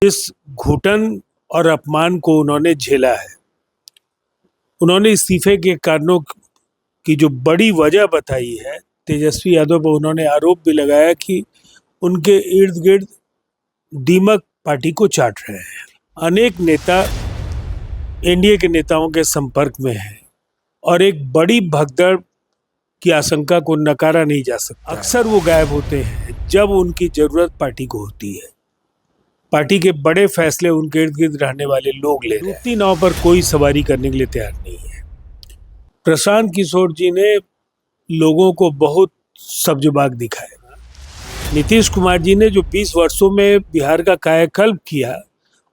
इस घुटन और अपमान को उन्होंने झेला है। उन्होंने इस्तीफे के कारणों की जो बड़ी वजह बताई है, तेजस्वी यादव पर उन्होंने आरोप भी लगाया कि उनके इर्द गिर्द दीमक पार्टी को चाट रहे हैं। अनेक नेता एनडीए के नेताओं के संपर्क में हैं और एक बड़ी भगदड़ की आशंका को नकारा नहीं जा सकता। अक्सर वो गायब होते हैं जब उनकी जरूरत पार्टी को होती है। पार्टी के बड़े फैसले उनके इर्द गिर्द रहने वाले लोग ले रहे हैं। डूबती नाव पर कोई सवारी करने के लिए तैयार नहीं है। प्रशांत किशोर जी ने लोगों को बहुत सब्जबाग दिखाया। नीतीश कुमार जी ने जो 20 वर्षों में बिहार का कायाकल्प किया,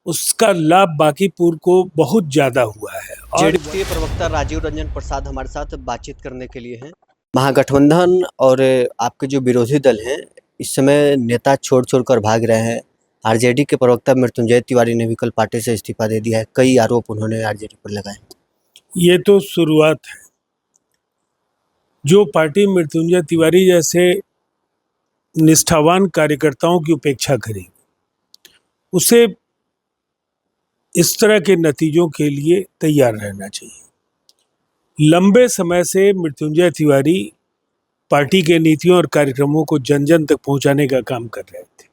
उसका लाभ बांकीपुर को बहुत ज्यादा हुआ है। जेडीयू के प्रवक्ता राजीव रंजन प्रसाद हमारे साथ बातचीत करने के लिए हैं। महागठबंधन और आपके जो विरोधी दल हैं, इस समय नेता छोड़ कर भाग रहे हैं। आरजेडी के प्रवक्ता मृत्युंजय तिवारी ने भी कल पार्टी से इस्तीफा दे दिया है। कई आरोप उन्होंने आरजेडी पर लगाए। ये तो शुरुआत है। जो पार्टी मृत्युंजय तिवारी जैसे निष्ठावान कार्यकर्ताओं की उपेक्षा करेगी, उसे इस तरह के नतीजों के लिए तैयार रहना चाहिए। लंबे समय से मृत्युंजय तिवारी पार्टी के नीतियों और कार्यक्रमों को जन जन तक पहुंचाने का काम कर रहे थे,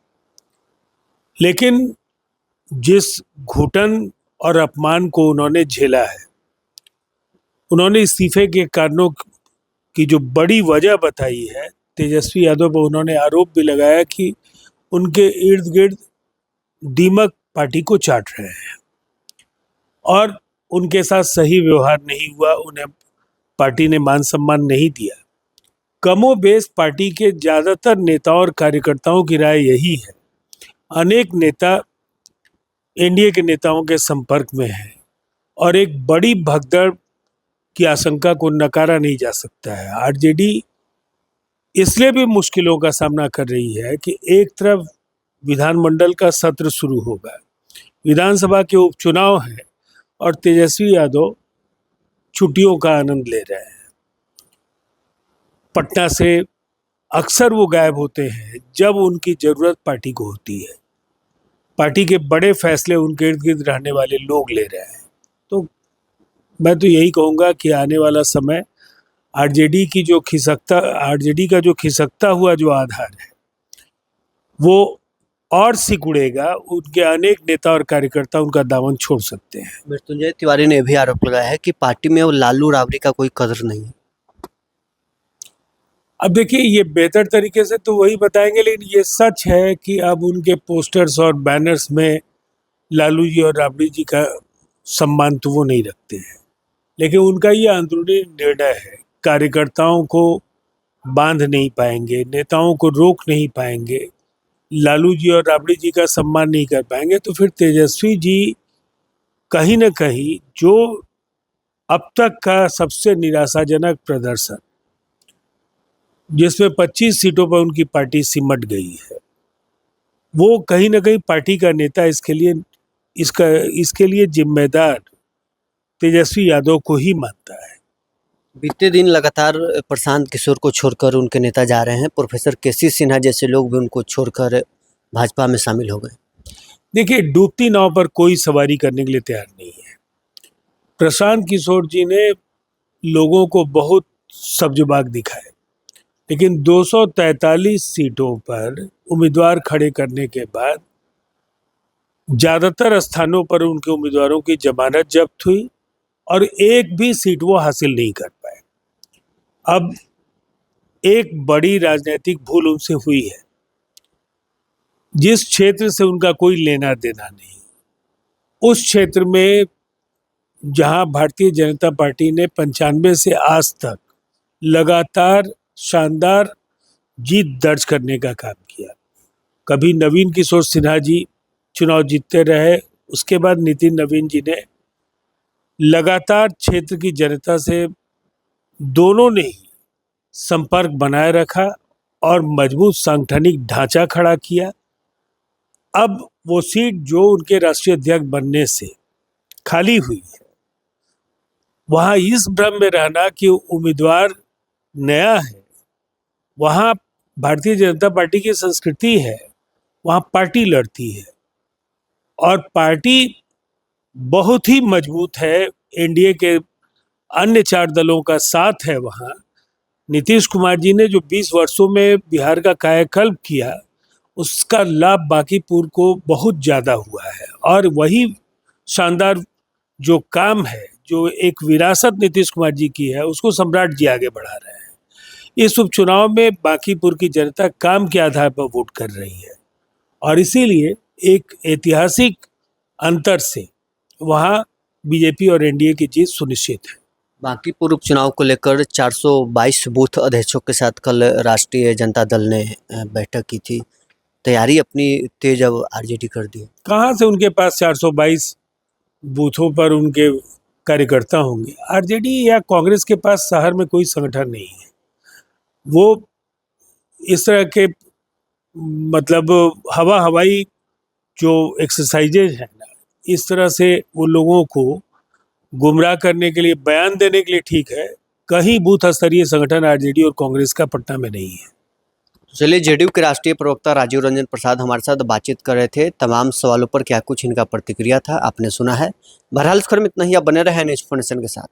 लेकिन जिस घुटन और अपमान को उन्होंने झेला है, उन्होंने इस्तीफे के कारणों की जो बड़ी वजह बताई है, तेजस्वी यादव पर उन्होंने आरोप भी लगाया कि उनके इर्द गिर्द दीमक पार्टी को चाट रहे हैं और उनके साथ सही व्यवहार नहीं हुआ। उन्हें पार्टी ने मान सम्मान नहीं दिया। कमोबेश पार्टी के ज्यादातर नेताओं और कार्यकर्ताओं की राय यही है। अनेक नेता एनडीए के नेताओं के संपर्क में हैं और एक बड़ी भगदड़ की आशंका को नकारा नहीं जा सकता है। आरजेडी इसलिए भी मुश्किलों का सामना कर रही है कि एक तरफ विधानमंडल का सत्र शुरू होगा, विधानसभा के उपचुनाव हैं और तेजस्वी यादव छुट्टियों का आनंद ले रहे हैं। पटना से अक्सर वो गायब होते हैं जब उनकी जरूरत पार्टी को होती है। पार्टी के बड़े फैसले उनके इर्द गिर्द रहने वाले लोग ले रहे हैं। तो मैं तो यही कहूँगा कि आने वाला समय आरजेडी का जो खिसकता हुआ जो आधार है, वो और सिकुड़ेगा। उनके अनेक नेता और कार्यकर्ता उनका दामन छोड़ सकते हैं। मृत्युंजय तिवारी ने भी आरोप लगाया है कि पार्टी में वो लालू राबड़ी का कोई कदर नहीं है। अब देखिए, ये बेहतर तरीके से तो वही बताएंगे, लेकिन ये सच है कि अब उनके पोस्टर्स और बैनर्स में लालू जी और राबड़ी जी का सम्मान तो वो नहीं रखते हैं, लेकिन उनका ये अंदरूनी निर्णय है। कार्यकर्ताओं को बांध नहीं पाएंगे, नेताओं को रोक नहीं पाएंगे, लालू जी और राबड़ी जी का सम्मान नहीं कर पाएंगे, तो फिर तेजस्वी जी कहीं ना कहीं जो अब तक का सबसे निराशाजनक प्रदर्शन, जिसमें 25 सीटों पर उनकी पार्टी सिमट गई है, वो कहीं ना कहीं पार्टी का नेता इसके लिए जिम्मेदार तेजस्वी यादव को ही मानता है। बीते दिन लगातार प्रशांत किशोर को छोड़कर उनके नेता जा रहे हैं। प्रोफेसर केसी सिन्हा जैसे लोग भी उनको छोड़कर भाजपा में शामिल हो गए। देखिए, डूबती नाव पर कोई सवारी करने के लिए तैयार नहीं है। प्रशांत किशोर जी ने लोगों को बहुत सब्जबाग दिखाए, लेकिन 243 सीटों पर उम्मीदवार खड़े करने के बाद ज्यादातर स्थानों पर उनके उम्मीदवारों की जमानत जब्त हुई और एक भी सीट वो हासिल नहीं कर पाए। अब एक बड़ी राजनीतिक भूल उनसे हुई है। जिस क्षेत्र से उनका कोई लेना देना नहीं, उस क्षेत्र में जहां भारतीय जनता पार्टी ने 95 से आज तक लगातार शानदार जीत दर्ज करने का काम किया। कभी नवीन किशोर सिन्हा जी चुनाव जीतते रहे, उसके बाद नितिन नवीन जी ने लगातार क्षेत्र की जनता से, दोनों ने ही संपर्क बनाए रखा और मजबूत सांगठनिक ढांचा खड़ा किया। अब वो सीट जो उनके राष्ट्रीय अध्यक्ष बनने से खाली हुई है, वहां इस भ्रम में रहना कि उम्मीदवार नया है, वहां भारतीय जनता पार्टी की संस्कृति है, वहां पार्टी लड़ती है। और पार्टी बहुत ही मजबूत है। एनडीए के अन्य 4 दलों का साथ है वहाँ। नीतीश कुमार जी ने जो 20 वर्षों में बिहार का कायाकल्प किया, उसका लाभ बांकीपुर को बहुत ज़्यादा हुआ है। और वही शानदार जो काम है, जो एक विरासत नीतीश कुमार जी की है, उसको सम्राट जी आगे बढ़ा रहे हैं। इस उपचुनाव में बांकीपुर की जनता काम के आधार पर वोट कर रही है और इसीलिए एक ऐतिहासिक अंतर से वहाँ बीजेपी और एनडीए की जीत सुनिश्चित है। बांकीपुर उपचुनाव को लेकर 422 बूथ अध्यक्षों के साथ कल राष्ट्रीय जनता दल ने बैठक की थी। तैयारी अपनी तेज अब आरजेडी कर दी। कहाँ से उनके पास 422 बूथों पर उनके कार्यकर्ता होंगे? आरजेडी या कांग्रेस के पास शहर में कोई संगठन नहीं है। वो इस तरह के मतलब हवाई जो एक्सरसाइजेज है ना, इस तरह से वो लोगों को गुमराह करने के लिए, बयान देने के लिए ठीक है। कहीं बूथ स्तरीय संगठन आरजेडी और कांग्रेस का पटना में नहीं है। चलिए, जेडीयू के राष्ट्रीय प्रवक्ता राजीव रंजन प्रसाद हमारे साथ बातचीत कर रहे थे। तमाम सवालों पर क्या कुछ इनका प्रतिक्रिया था आपने सुना है। बहरहाल इस खबर में इतना ही। आप बने रहे न्यूज़ नेशन के साथ।